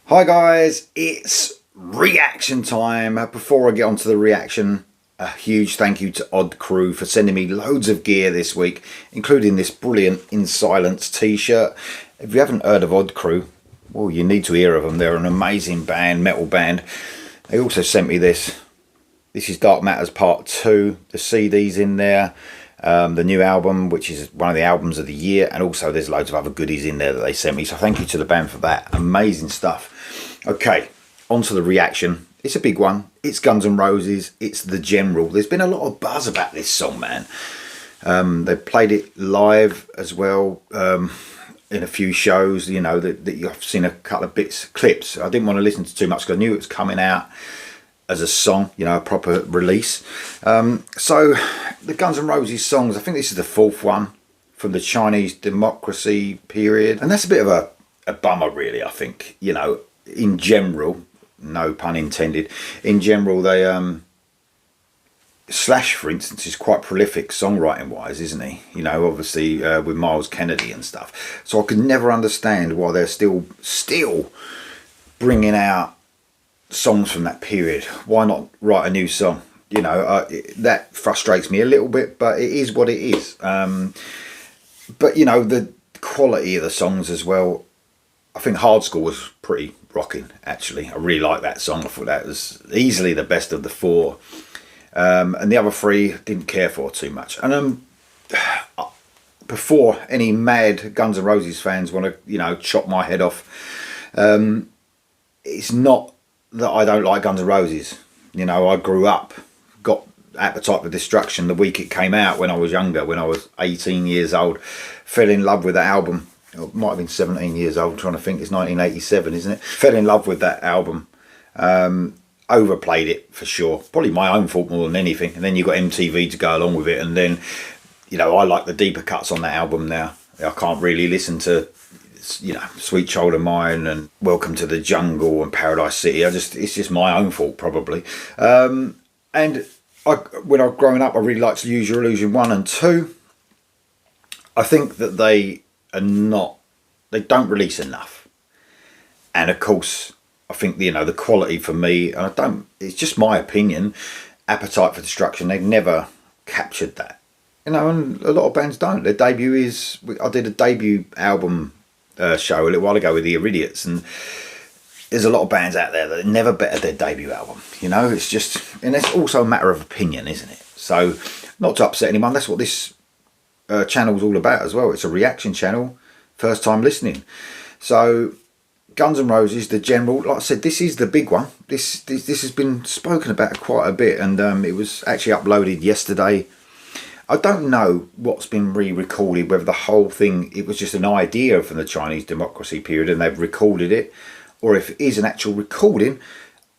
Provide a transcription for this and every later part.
Hi guys, it's reaction time. Before I get onto the reaction, a huge thank you to Odd Crew for sending me loads of gear this week, including this brilliant In Silence t-shirt. If you haven't heard of Odd Crew, well, you need to hear of them. They're an amazing band, metal band. They also sent me this. This is Dark Matters Part 2. The CD's in there. The new album, which is one of the albums of the year, and also there's loads of other goodies in there that they sent me, so thank you to the band for that. Amazing stuff. Okay, on to the reaction. It's a big one. It's Guns N' Roses. It's The General. There's been a lot of buzz about this song, man. They've played it live as well in a few shows, you know, that you've seen a couple of clips. I didn't want to listen to too much because I knew it was coming out as a song, you know, a proper release. So the Guns N' Roses songs, I think this is the fourth one from the Chinese Democracy period, and that's a bit of a bummer, really. I think, you know, in general, no pun intended, in general, they Slash, for instance, is quite prolific songwriting wise, isn't he? You know, obviously with Miles Kennedy and stuff. So I could never understand why they're still bringing out songs from that period. Why not write a new song? You know, that frustrates me a little bit, but it is what it is. But you know, the quality of the songs as well. I think Hard School was pretty rocking, actually. I really like that song. I thought that was easily the best of the four, and the other three didn't care for too much. And before any mad Guns N' Roses fans want to, you know, chop my head off, it's not that I don't like Guns N' Roses. You know, I grew up, got Appetite for Destruction the week it came out when I was younger, when I was 18 years old. Fell in love with that album. It might have been 17 years old, trying to think. It's 1987, isn't it? Fell in love with that album. Overplayed it for sure. Probably my own fault more than anything. And then you got MTV to go along with it. And then, you know, I like the deeper cuts on that album now. I can't really listen to, you know, Sweet Child of Mine and Welcome to the Jungle and Paradise City. It's just my own fault, probably. And when I was growing up, I really liked Use Your Illusion 1 and 2. I think that they don't release enough. And of course, I think, you know, the quality for me, and it's just my opinion, Appetite for Destruction, they've never captured that. You know, and a lot of bands don't. Their debut is, I did a debut album show a little while ago with the Iridiots, and there's a lot of bands out there that never bettered their debut album. You know, it's just, and it's also a matter of opinion, isn't it? So, not to upset anyone, that's what this channel's all about as well. It's a reaction channel, first time listening. So Guns N' Roses, The General, like I said, this is the big one. This has been spoken about quite a bit, and it was actually uploaded yesterday. I don't know what's been re-recorded, whether the whole thing, it was just an idea from the Chinese Democracy period and they've recorded it, or if it is an actual recording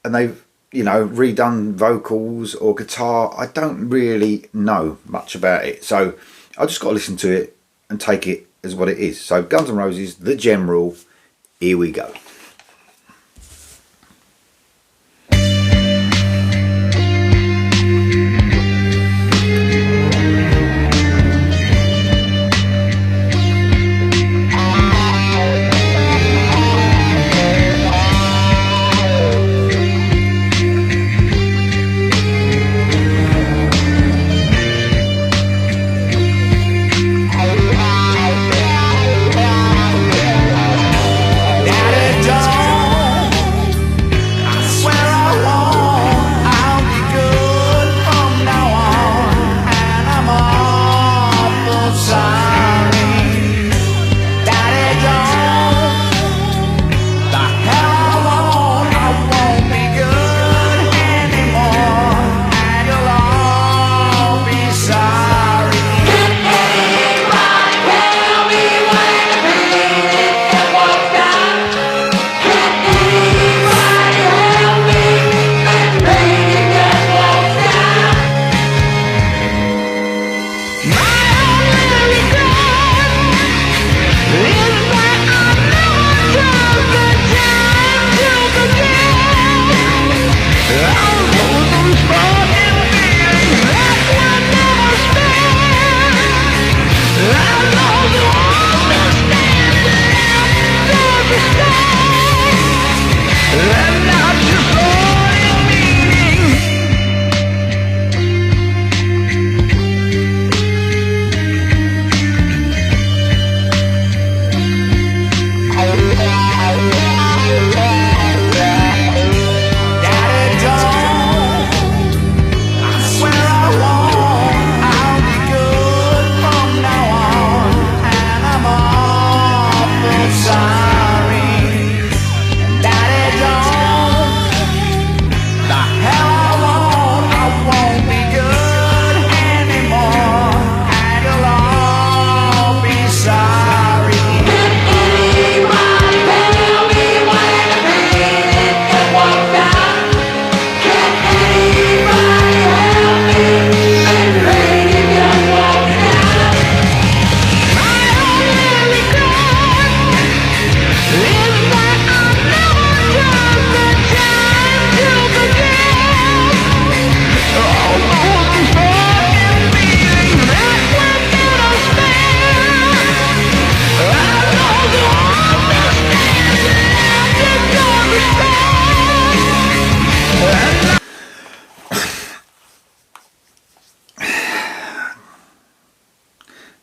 and they've, you know, redone vocals or guitar. I don't really know much about it, so I just got to listen to it and take it as what it is. So Guns N' Roses, The General, here we go.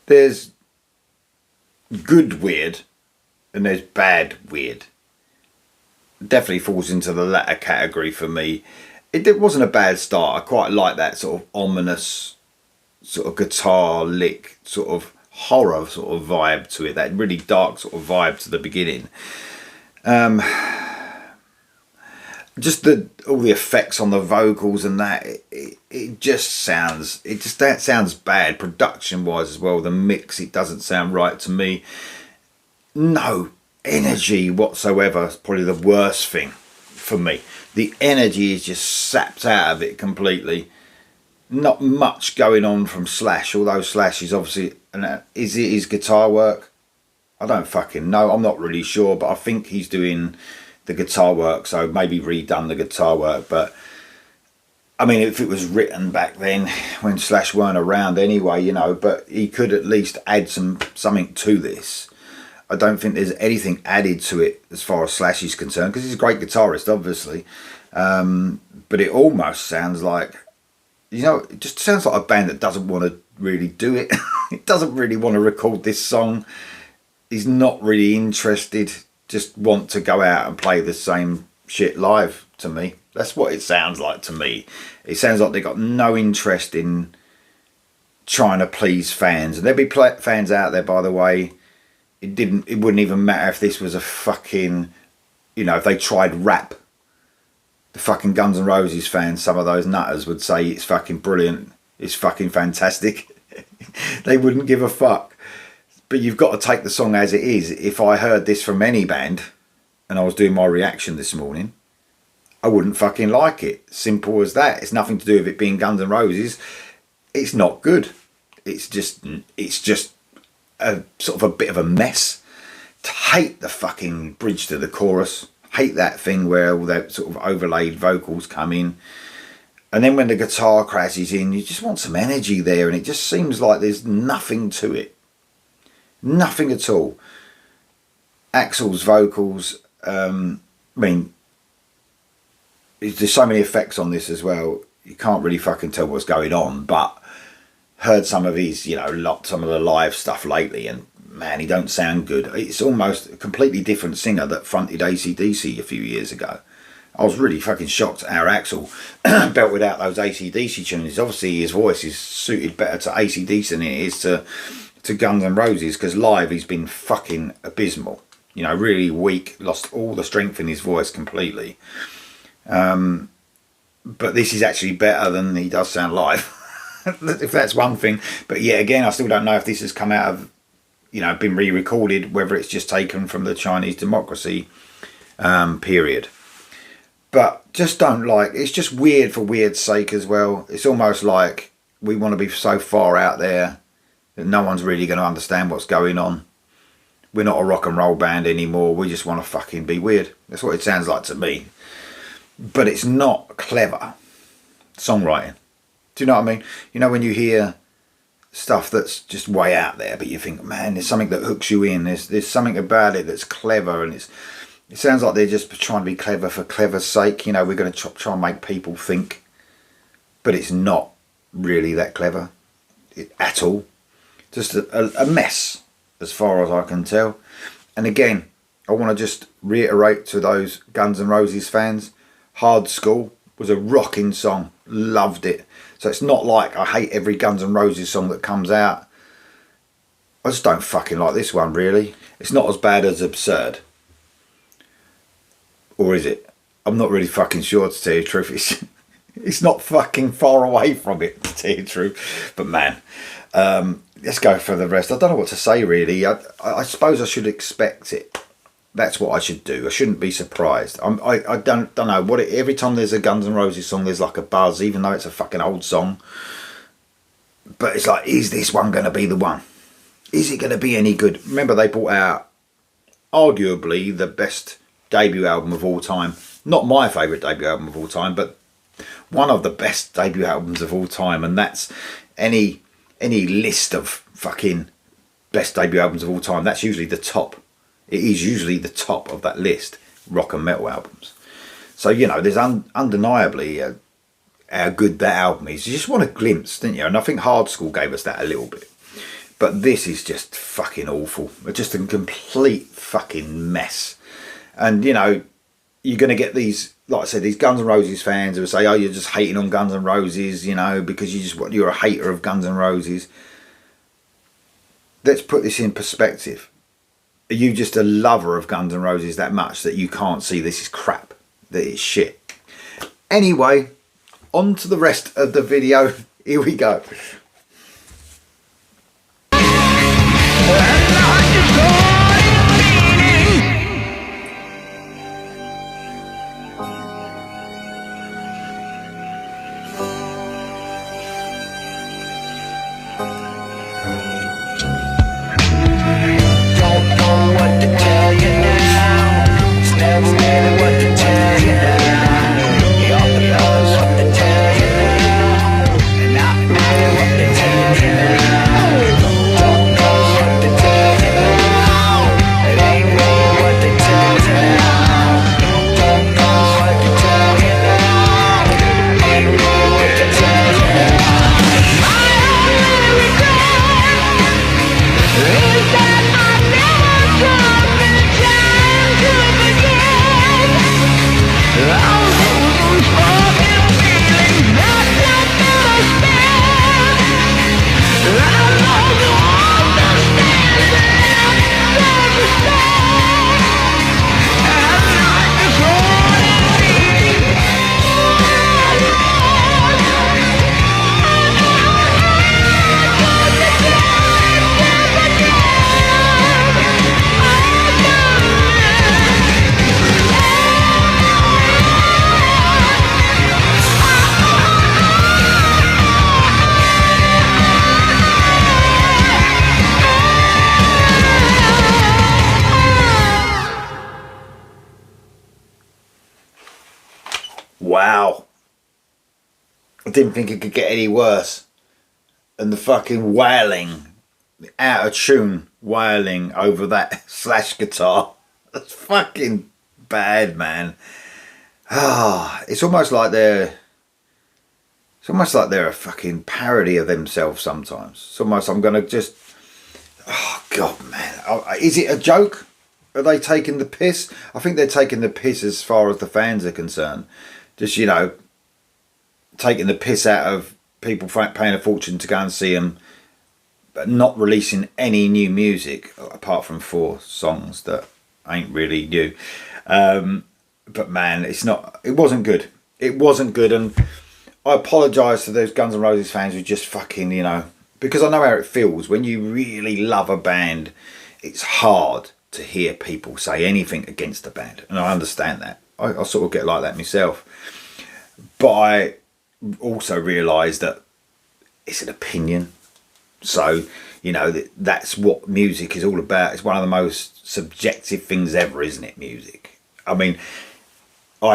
there's good weird and there's bad weird. Definitely falls into the latter category for me. It wasn't a bad start. I quite like that sort of ominous sort of guitar lick, sort of horror sort of vibe to it, that really dark sort of vibe to the beginning. Just all the effects on the vocals and that, it just sounds, that sounds bad production wise as well. The mix, it doesn't sound right to me. No energy whatsoever. It's probably the worst thing for me. The energy is just sapped out of it completely. Not much going on from Slash, although Slash is obviously, is it his guitar work? I don't fucking know. I'm not really sure, but I think he's doing the guitar work, so maybe redone the guitar work. But I mean, if it was written back then when Slash weren't around anyway, you know, but he could at least add something to this. I don't think there's anything added to it as far as Slash is concerned, because he's a great guitarist, obviously. But it almost sounds like, you know, it just sounds like a band that doesn't want to really do it. It doesn't really want to record this song. He's not really interested. Just want to go out and play the same shit live to me. That's what it sounds like to me. It sounds like they got no interest in trying to please fans. And there'll be fans out there, by the way. It wouldn't even matter if this was a fucking, you know, if they tried rap. The fucking Guns N' Roses fans, some of those nutters would say it's fucking brilliant. It's fucking fantastic. They wouldn't give a fuck. But you've got to take the song as it is. If I heard this from any band and I was doing my reaction this morning, I wouldn't fucking like it. Simple as that. It's nothing to do with it being Guns N' Roses. It's not good. It's just a sort of a bit of a mess. To hate the fucking bridge to the chorus. Hate that thing where all that sort of overlaid vocals come in. And then when the guitar crashes in, you just want some energy there. And it just seems like there's nothing to it. Nothing at all. Axl's vocals, I mean, there's so many effects on this as well. You can't really fucking tell what's going on, but heard some of his, you know, some of the live stuff lately, and man, he don't sound good. It's almost a completely different singer that fronted AC/DC a few years ago. I was really fucking shocked at how Axl belted out those AC/DC tunes. Obviously his voice is suited better to AC/DC than it is to Guns N' Roses, because live he's been fucking abysmal. You know, really weak, lost all the strength in his voice completely. But this is actually better than he does sound live, if that's one thing. But yeah, again, I still don't know if this has come out of, you know, been re-recorded, whether it's just taken from the Chinese Democracy period. But just don't like, it's just weird for weird's sake as well. It's almost like we want to be so far out there that no one's really going to understand what's going on. We're not a rock and roll band anymore. We just want to fucking be weird. That's what it sounds like to me. But it's not clever songwriting. Do you know what I mean? You know, when you hear stuff that's just way out there, but you think, man, there's something that hooks you in. There's something about it that's clever, and it sounds like they're just trying to be clever for clever's sake. You know, we're going to try and make people think, but it's not really that clever at all. Just a mess, as far as I can tell. And again, I want to just reiterate to those Guns N' Roses fans, Hard School was a rocking song. Loved it. So it's not like I hate every Guns N' Roses song that comes out. I just don't fucking like this one, really. It's not as bad as Absurd. Or is it? I'm not really fucking sure, to tell you the truth. It's not fucking far away from it, to tell you the truth. But man, let's go for the rest. I don't know what to say, really. I suppose I should expect it. That's what I should do. I shouldn't be surprised. I don't know what it, every time there's a Guns N' Roses song, there's like a buzz, even though it's a fucking old song. But it's like, is this one going to be the one? Is it going to be any good? Remember, they brought out arguably the best debut album of all time. Not my favourite debut album of all time, but one of the best debut albums of all time. And that's any list of fucking best debut albums of all time. That's usually the top. It is usually the top of that list, rock and metal albums. So, you know, there's undeniably how good that album is. You just want a glimpse, didn't you? And I think Hard School gave us that a little bit. But this is just fucking awful. It's just a complete fucking mess. And, you know, you're going to get these, like I said, these Guns N' Roses fans who will say, oh, you're just hating on Guns N' Roses, you know, because you're a hater of Guns N' Roses. Let's put this in perspective. Are you just a lover of Guns N' Roses that much that you can't see this is crap, that it's shit? Anyway, on to the rest of the video. Here we go. Wow. I didn't think it could get any worse. And the fucking wailing, the out of tune wailing over that Slash guitar. That's fucking bad, man. Ah, it's almost like they're a fucking parody of themselves sometimes. It's almost, I'm gonna just, oh god, man. Is it a joke? Are they taking the piss? I think they're taking the piss as far as the fans are concerned. Just, you know, taking the piss out of people paying a fortune to go and see them, but not releasing any new music apart from 4 songs that ain't really new. But man, it wasn't good. It wasn't good, and I apologise to those Guns N' Roses fans who just fucking, you know, because I know how it feels when you really love a band. It's hard to hear people say anything against the band, and I understand that. I sort of get like that myself. But I also realise that it's an opinion. So, you know, that's what music is all about. It's one of the most subjective things ever, isn't it, music? I mean,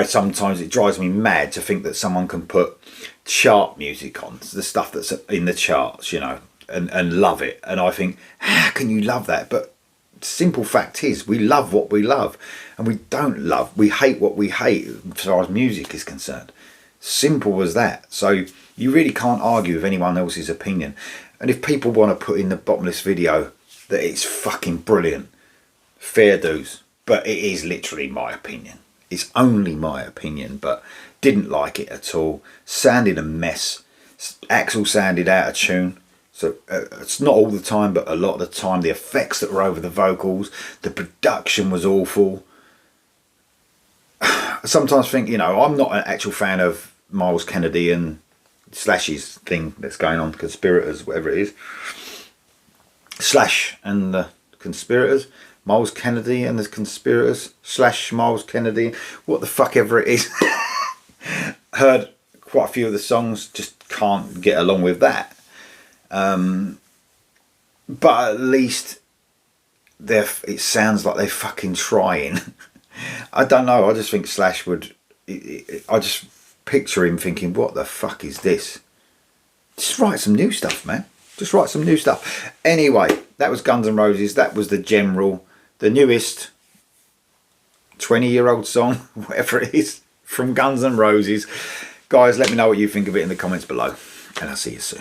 sometimes it drives me mad to think that someone can put chart music on, the stuff that's in the charts, you know, and love it. And I think, how can you love that? But simple fact is, we love what we love, and we hate what we hate as far as music is concerned. Simple as that. So you really can't argue with anyone else's opinion. And if people want to put in the bottomless video that it's fucking brilliant, fair dues. But it is literally my opinion. It's only my opinion, but didn't like it at all. Sounded a mess. Axl sounded out of tune. So it's not all the time, but a lot of the time. The effects that were over the vocals, the production was awful. I sometimes think, you know, I'm not an actual fan of Miles Kennedy and Slash's thing that's going on, Conspirators, whatever it is. Slash and the Conspirators, Miles Kennedy and the Conspirators, Slash Miles Kennedy, what the fuck ever it is. Heard quite a few of the songs, just can't get along with that. But at least it sounds like they're fucking trying. I don't know, I just think Slash would, I just picture him thinking, what the fuck is this? Just write some new stuff, man. Just write some new stuff. Anyway, that was Guns N' Roses. That was the newest 20-year-old song, whatever it is, from Guns N' Roses. Guys, let me know what you think of it in the comments below, and I'll see you soon.